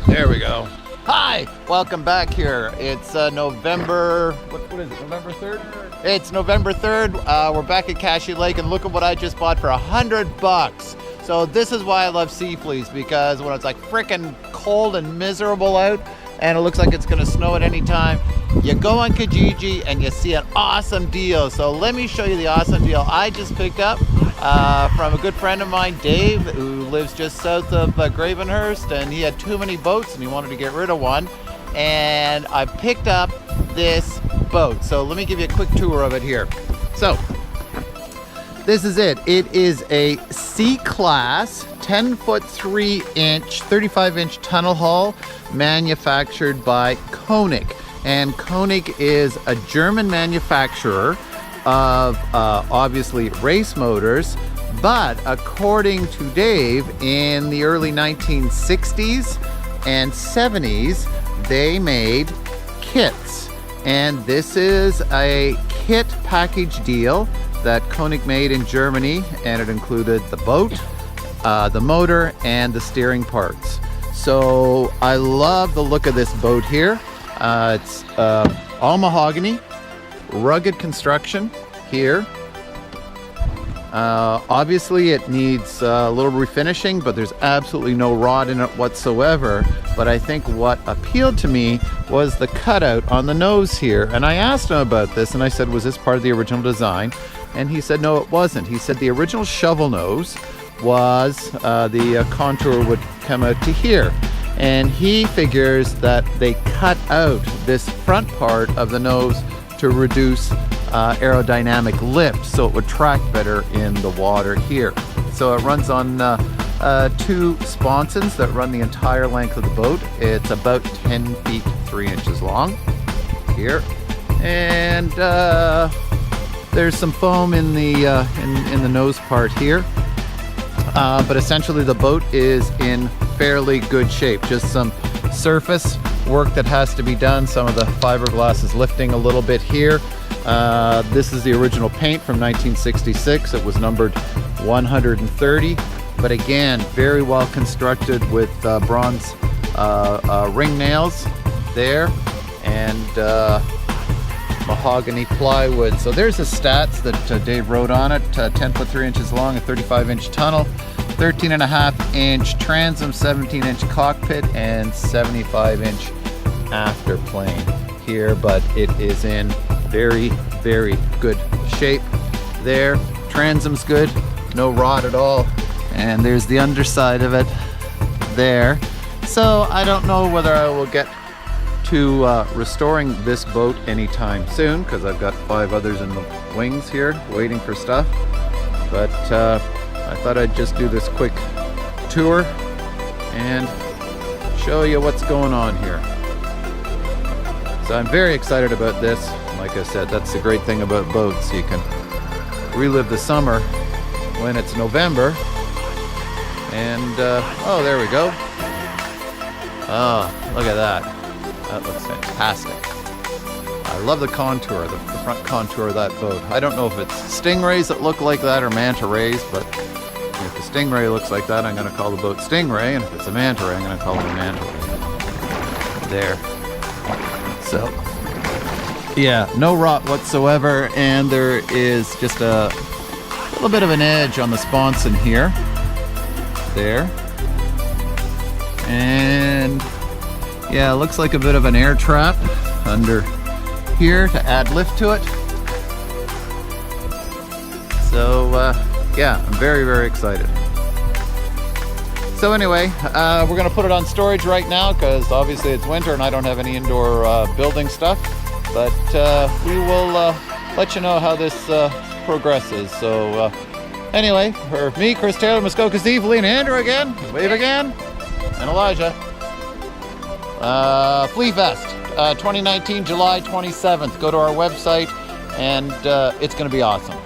There we go. Hi, welcome back here. It's November, what is it, November 3rd? It's November 3rd. We're back at Cashew Lake, and look at what I just bought for $100. So this is why I love sea fleas, because when it's like freaking cold and miserable out, and it looks like it's gonna snow at any time, you go on Kijiji and you see an awesome deal. So let me show you the awesome deal I just picked up from a good friend of mine, Dave, who lives just south of Gravenhurst, and he had too many boats and he wanted to get rid of one. And I picked up this boat. So let me give you a quick tour of it here. So this is it. It is a C-Class 10-foot 3-inch, 35-inch tunnel hull manufactured by Konig. And Konig is a German manufacturer of obviously race motors, but according to Dave, in the early 1960s and 70s, they made kits. And this is a kit package deal that Konig made in Germany, and it included the boat, the motor, and the steering parts. So I love the look of this boat here. It's all mahogany, rugged construction here. Obviously it needs a little refinishing, but there's absolutely no rot in it whatsoever. But I think what appealed to me was the cutout on the nose here. And I asked him about this, and I said, was this part of the original design? And he said, no, it wasn't. He said the original shovel nose was the contour would come out to here. And he figures that they cut out this front part of the nose to reduce aerodynamic lift, so it would track better in the water here. So it runs on two sponsons that run the entire length of the boat. It's about 10 feet 3 inches long here, and there's some foam in the nose part here. But essentially the boat is in fairly good shape. Just some surface work that has to be done. Some of the fiberglass is lifting a little bit here. This is the original paint from 1966. It was numbered 130, but again, very well constructed with bronze ring nails there, and mahogany plywood. So there's the stats that Dave wrote on it. 10-foot 3 inches long, a 35-inch tunnel, 13.5-inch transom, 17-inch cockpit, and 75-inch afterplane here, but it is in very, very good shape there. Transom's good, no rot at all, and there's the underside of it there. So I don't know whether I will get to restoring this boat anytime soon, because I've got 5 others in the wings here waiting for stuff, but I thought I'd just do this quick tour and show you what's going on here. So I'm very excited about this. Like I said, that's the great thing about boats. You can relive the summer when it's November. And oh, there we go. Oh, look at that. That looks fantastic. I love the contour, the front contour of that boat. I don't know if it's stingrays that look like that or manta rays, but if the stingray looks like that, I'm going to call the boat Stingray, and if it's a manta ray, I'm going to call it a manta ray. There. So, yeah, no rot whatsoever, and there is just a little bit of an edge on the sponson here. There. And yeah, it looks like a bit of an air trap under here to add lift to it. So yeah, I'm very, very excited. So anyway, we're going to put it on storage right now because obviously it's winter and I don't have any indoor building stuff. But we will let you know how this progresses. So anyway, for me, Chris Taylor, Muskoka Steve, Lee, and Andrew again, wave again, and Elijah. Flea Fest 2019, July 27th. Go to our website and it's going to be awesome.